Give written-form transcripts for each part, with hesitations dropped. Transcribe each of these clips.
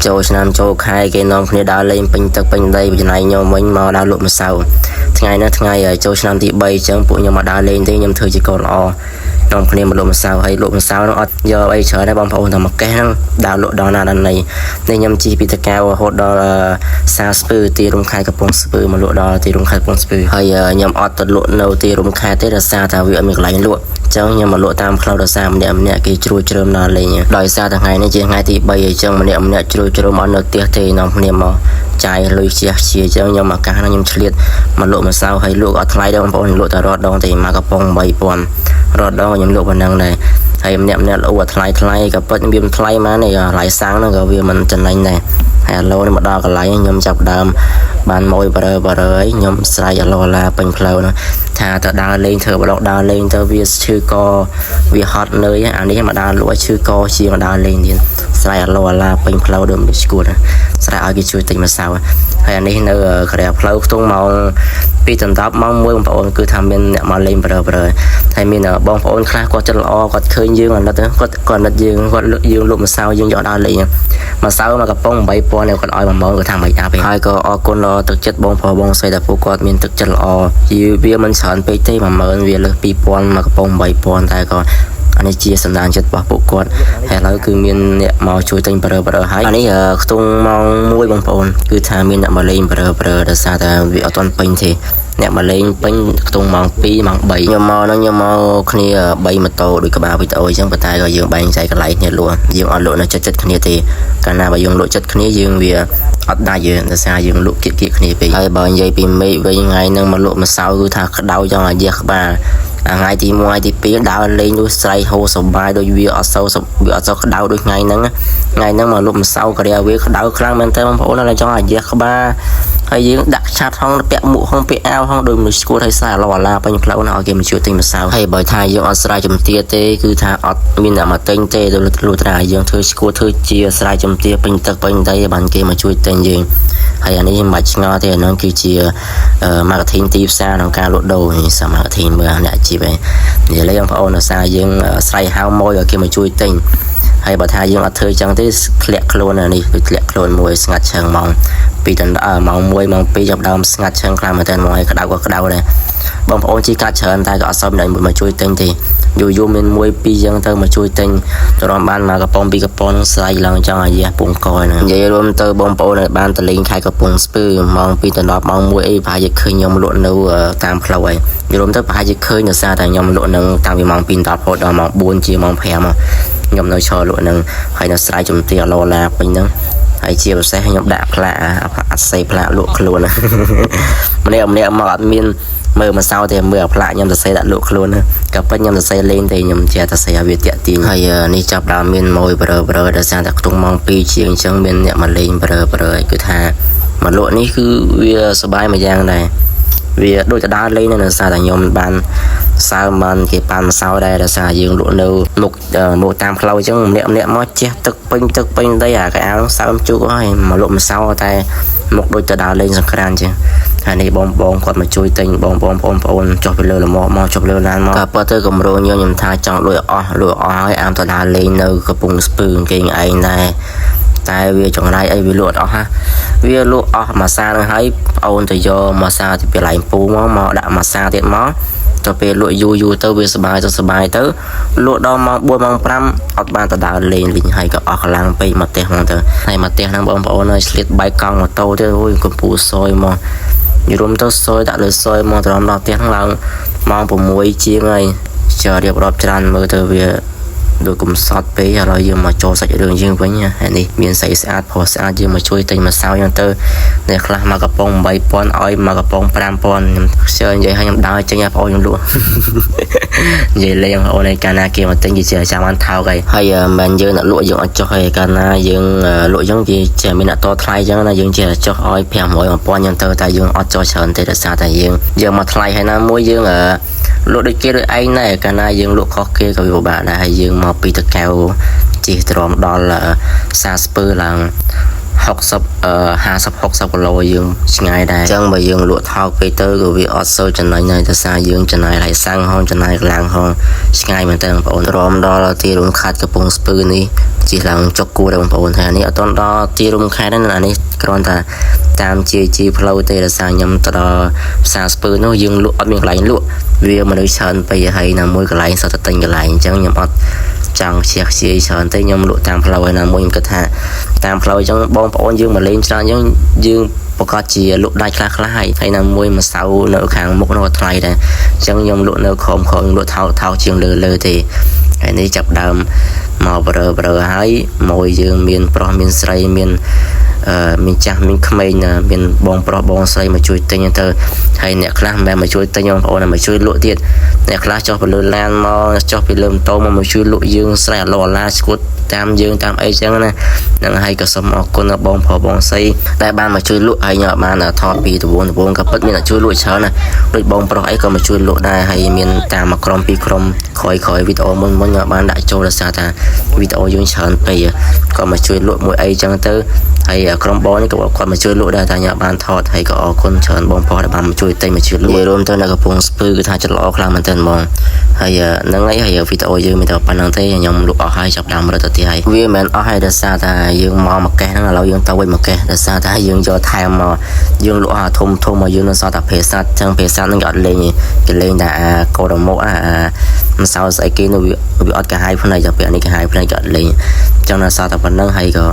ចូលឆ្នាំចូលខែគេនាំគ្នាដើរលេងពេញទឹកពេញដីចំណាយខ្ញុំវិញមកដើរលក់ម្សៅថ្ងៃនេះថ្ងៃចូលឆ្នាំទី3អញ្ចឹងពួកខ្ញុំមកដើរលេងទេខ្ញុំធ្វើជាកូនល្អនាំគ្នាមកលក់ម្សៅហើយលក់ម្សៅនោះអត់យកអីច្រើនដែរបងប្អូនតែមួយកេះហ្នឹងដើរលក់ដល់ណាដល់ណីនេះខ្ញុំជិះពីតកៅរហូតដល់សាស្ពើទីរំខែកំពង់ស្ពឺមកលក់ដល់ទីរំខែកំពង់ស្ពឺហើយខ្ញុំអត់ទៅលក់នៅទីរំខែទេដោយសារតែវាអត់មានកន្លែងលក់ចឹងខ្ញុំមកលក់តាមផ្លូវដោយសារម្នាក់គេជ្រួលជ្រើមដល់លេងដោយសារតែថ្ងៃនេះជាថ្ងៃទី3អញ្ចឹងម្នាក់ជ្រួលជ្រើមអត់នៅផ្ទះទេនាំគ្នាមកចាយលុយជាអញ្ចឹងខ្ញុំឱកាសហ្នឹងខ្ញុំឆ្លៀតមកលក់ម្សៅហើយលក់អត់ថ្លៃដែរបងប្អូនលក់តែរត់ដងទេមកកំប៉ុង3000រត់ដងខ្ញុំលក់ប៉ុណ្ណឹងដែរហើយម្នាក់លក់អត់ថ្លៃក៏ពិតវាមិនថ្លៃម៉ានេះកន្លែងសាំងហ្នឹងក៏វាមិនចំណេញដែរហើយឥឡូវនេះមកដល់កន្លែងខ្ញុំចាប់ដើមបានមួយបារើហើយខ្ញុំស្រែកឡឡាពេញផ្លូវហ្នឹងថាទៅដើរលេងធ្វើបឡុកដើរលេងទៅវាឈឺកវាហត់នឿយអានេះមកដើរលក់ឈឺកជាងដើរលេងទៀតស្រែកឡឡាពេញផ្លូវដូចស្គួតស្រែកឲ្យគេជួយទិញម្សៅហើយអានេះនៅក្រៅផ្លូវខ្ទង់ម៉ោង2 ដល់ 10 ម៉ោង 1បងប្អូនគឺថាមានអ្នកមកលេងបារើហើយមានបងប្អូនខ្លះគាត់ចិត្តល្អគាត់ឃើញយើងអាណិតគាត់អាណិតយើងគាត់យើងលក់ម្សៅយើងយកដើរលេងម្សៅមកកំប៉ុង8000គាត់ឲ្យ10000គាត់ថាមិនអាប់ទេហើយក៏អរគុណដល់ទឹកចិត្តបងប្អូនបងស្រីដែលពួកគាត់មានទឹកចិត្តល្អវាមិនច្រើនពេកទេ10000វាលើស2000មកកំប៉ុង8000តែក៏អានេះជាសម្ដានចិត្តរបស់ពួកគាត់ហើយឥឡូវគឺមានអ្នកមកជួយទិញបារើហើយអានេះខ្ទង់ម៉ោង1បងប្អូនគឺថាមានអ្នកមកលេងបារើដោយសារតែវាអត់ទាន់ពេញទេអ្នកមកលេងពេញខ្ទង់ម៉ោង2ម៉ោង3ខ្ញុំមកហ្នឹងខ្ញុំមកគ្នា3ម៉ូតូដូចក្បាលវីដេអូអញ្ចឹងប៉ុន្តែក៏យើងបែងចែកកន្លែងគ្នាលក់យើងអត់លក់នៅចិត្តគ្នាទេកាលណាបើយើងលក់ចិត្តគ្នាយើងវាអត់ដាច់យើងដោយសារយើងលក់គៀកគ្នាពេកហើយបើនិយាយពីមេឃវិញថ្ងៃហ្នឹងមកលក់ម្សៅគឺថាក្តៅចង់ឲ្យយះក្បាលថ្ងៃទី1ថ្ងៃទី2ដើរលេងដូចស្រ័យហូរសបាយដូចវាអត់សូវក្តៅដូចថ្ងៃហ្នឹងមកលក់ម្សៅក៏វាក្តៅខ្លាំងមែនតើបងប្អូនហើយចង់ឲ្យយះក្បាលហើយយើងដាក់ឆាត់ហងពាក់មួកហងពាក់អាវហងដូចមនុស្សស្គួតហើយសារឡឡាពេញផ្លូវណាឲ្យគេមកជួយទិញម្សៅហើយបើថាយើងអត់ស្រ័យជំទាវទេគឺថាអត់មានអ្នកមកទិញទេដូចលុត្រាយើងធ្វើស្គួតធ្វើជាស្រ័យជំទាវពេញទឹកពេញដីបានគេមកជួយទិញយើងហើយអានេះមិនបាច់ឆ្ងល់ទេអានោះគឺជា marketing ទីផ្សារក្នុងការលក់ដូរសា marketing មើលអ្នកអាជីពឯងនិយាយលេងបងប្អូនដោយសារយើងស្រ័យហៅម៉ួយឲ្យគេមកជួយទិញហើយបើថាយើងអត់ធ្វើចឹងទេធ្លាក់ខ្លួននេះដូចធ្លាក់ខ្លួនមួយស្ងាត់ឈឹងម៉ោង2 ដល់ម៉ោង1ម៉ោង2ចាប់ដើមស្ងាត់ឈឹងខ្លាំងមែនតើមកឲ្យក្តៅក៏ក្តៅដែរបងប្អូនជីកាត់ច្រើនតែក៏អត់សមដែរមកជួយទិញទេយូរមាន1 2ចឹងទៅមកជួយទិញទៅរំបានមកកំប៉ុង2កំប៉ុងស្រ័យឡើងចង់ឲ្យយះពងកហ្នឹងនិយាយរួមទៅបងប្អូនឲ្យបានតលេងខែកំពង់ស្ពឺម៉ោង2 ដល់ 10 ម៉ោង 1អីប្រហែលជាឃើញខ្ញុំលក់នៅតាមផ្លូវហើយយល់ទៅប្រហែលជាឃើញដោយសារតែខ្ញុំលក់នឹងតាំងពីម៉ោង2 ដល់ 10 រហូតដល់ម៉ោង4ជាម៉ោង5ខ្ញុំនៅឈរលក់នឹងហើយនៅស្រ័យជំទាវឡឡាពេញហ្នឹងហើយជាពិសេសខ្ញុំដាក់ផ្លាកអត់សេផ្លាកលក់ខ្លួនម្នាក់មកអត់មានមើលម្សៅទេមើលផ្លាកខ្ញុំសរសេរដាក់លក់ខ្លួនក៏ពេញខ្ញុំសរសេរលេងទេខ្ញុំចេះតែសរសេរឲ្យវាតាក់ទាញហើយនេះចាប់ដើមមានម៉ួយបារើដោយសារតែខ្ទង់ម៉ោង2ជាងអញ្ចឹងមានអ្នកមកលេងបារើគឺថាមកលក់នេះគឺវាសប្បាយមួយយ៉ាងដែរវាដូចទៅដើរលេងនៅសារតែខ្ញុំបានសើមិនគេប៉ាន់ម្សៅដែរដោយសារយើងលក់នៅមុខតាមផ្លូវអញ្ចឹងម្នាក់មកជះទឹកពេញដីអាកៅអៅសើមជុកហើយមកលក់ម្សៅតែមុខដូចទៅដើរលេងសង្ក្រានអញ្ចឹងហើយនេះបងគាត់មកជួយទិញបងប្អូនចុះពីលើលំមកចុះលើឡានមកក៏ប៉ុន្តែកម្រោខ្ញុំថាចង់លួចអស់ហើយអាមទៅដើរលេងនៅកំពង់ស្ពឺគេឯងដែរតែវាចង្រៃអីវាលក់អត់ហ่ะវាលក់អស់មួយសានឹងហើយប្អូនទៅយកមួយសាទីពីឡែងពូមកដាក់មួយសាទៀតមកទៅពេលលក់យូរទៅវាសบายទៅលក់ដល់ម៉ោង4ម៉ោង5អត់បានទៅដើរលេងវិញហើយក៏អស់កម្លាំងពេកមកផ្ទះហ្មងទៅហើយមកផ្ទះហ្នឹងបងប្អូនហើយឆ្លៀតបែកកង់ម៉ូតូទៅអូយកំពូសយមកយរុំទៅសយដាក់លើសយមកត្រង់ដល់ផ្ទះហ្នឹងឡើងម៉ោង6ជាងហើយchờរៀបរាប់ច្រើនមើលទៅវាដូចកំសត់ពេកឥឡូវយើងមកចូលសាច់រឿងយើងវិញហើយនេះមានស្អីស្អាតផុសស្អាតយើងមកជួយទិញម្សៅយ៉ាងទៅអ្នកខ្លះមកកំប៉ុង8000ឲ្យមកកំប៉ុង5000ខ្ញុំខ្ជិលនិយាយឲ្យខ្ញុំដើរចេញឲ្យបងខ្ញុំលក់និយាយលេងបងអូនឯកាលណាគេមកទិញគេជាចាំបានថោកហើយមិនយើងអ្នកលក់យើងអត់ចុះឯកាលណាយើងលក់យើងជាមានអ្នកតថ្លៃអញ្ចឹងណាយើងជាចុះឲ្យ500 1000យ៉ាងទៅតែយើងអត់ចុះច្រើនទេដោយសារតែយើងមកថ្លៃហើយណាមួយយើងលក់ដូចគេដូចឯងដែរកាលណាយើងលក់ខុសគេក៏វាពិបាកដែរហើយយើងមកពីតកៅជិះទ្រាំដល់សាស្ពើឡើង 50-60 គីឡូយើងឆ្ងាយដែរអញ្ចឹងបើយើងលក់ថោកពេកទៅក៏វាអត់សូវចំណេញដែរដោយសារយើងចំណាយហើយសាំងហងចំណាយកន្លងហងឆ្ងាយមែនតើបងប្អូនទ្រាំដល់ទីរួមខេត្តកំពង់ស្ពឺនេះជិះឡើងចុកគួរដែរបងប្អូនហើយនេះអត់ទាន់ដល់ទីរួមខេត្តហ្នឹងអានេះគ្រាន់តែតាមជាផ្លូវទេដោយសារខ្ញុំទៅដល់ផ្សារស្ពឺនោះយើងលក់អត់មានកន្លែងលក់វាមនុស្សច្រើនពេកហើយណាមួយកន្លែងសតតែទិញកន្លែងអញ្ចឹងខ្ញុំអត់ចង់ខ្ជិះខ្ជាយច្រើនទេខ្ញុំលក់តាមផ្លូវហើយណាមួយខ្ញុំគិតថាតាមផ្លូវអញ្ចឹងបងប្អូនយើងមកលេងច្រើនអញ្ចឹងយើងប្រកាសជាលក់ដាច់ខ្លះហើយណាមួយម្សៅនៅខាងមុខនោះក៏ថ្លៃដែរអញ្ចឹងខ្ញុំលក់នៅក្រោមលក់ថោកជាងលើទេហើយនេះចាប់ដើមមកបរើហើយមួយយើងមានប្រុសមានស្រីមានចាស់មានក្មេងមានបងប្រុសបងស្រីមកជួយទិញទៅហើយអ្នកខ្លះមិនមែនមកជួយទិញបងប្អូនមកជួយលក់ទៀតអ្នកខ្លះចុះពីលើឡានមកចុះពីលើម៉ូតូមកជួយលក់យើងស្រែអាឡូអាឡាឈួតតាមយើងតាមអីចឹងណាហ្នឹងហើយក៏សូមអរគុណដល់បងប្រុសបងស្រីដែលបានមកជួយលក់ហើយខ្ញុំបានថតពីដំបូងក៏ពិតមានអ្នកជួយលក់ច្រើនណាដូចបងប្រុសអីក៏មកជួយលក់ដែរហើយមានតាមមួយក្រុមពីរក្រុមក្រោយវីដេអូមុនខ្ញុំបានដាក់ចូលដោយសារថាវីដេអូយើងច្រើនពេកក៏មកជួយលក់មួយអីចឹងទៅហើយក្រុមបងនេះក៏គាត់មកជួយលក់ដែរតែខ្ញុំបានថតហើយក៏អរគុណច្រើនបងប្រុសដែលបានមកជួយទិញមកជួយលក់រួមទៅនៅកំពង់ស្ពឺគឺថាចិត្តល្អខ្លាំងមែនទែនហ្មងហើយហ្នឹងហើយវីដេអូយើងមានតែប៉ុណ្្នឹងទេខ្ញុំលក់អស់ហើយចាប់ដើមរត់ទៅទៀតហើយវាមិនមែនអស់ហើយដោយសារថាយើងមកកេះហ្នឹងឥឡូវយើងទៅវិញមកកេះដោយសារថាយើងយកថែមមកយើងលក់អាធំមកយើងនៅសល់តែភេសជ្ជៈចឹងភេសជ្ជៈហ្នឹងក៏អត់លេងគេលេងតែកូរ៉ូម៉ូម្សៅស្អីគេនោះវាអត់កាហាយភ្នែកតែពេលនេះកាហាយភ្នែកក៏អត់លេងចឹងនៅសល់តែប៉ុណ្្នឹងហើយក៏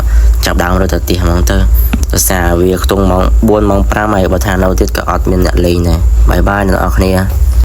ចាប់ដើមរត់ទៅទៀតហ្មងទៅដោយសារវាខ្ទង់ម៉ោង 4 ម៉ោង 5 ហើយបើថានៅទៀតក៏អត់មានអ្នកលេងដែរបាយអ្នកនរគ្នា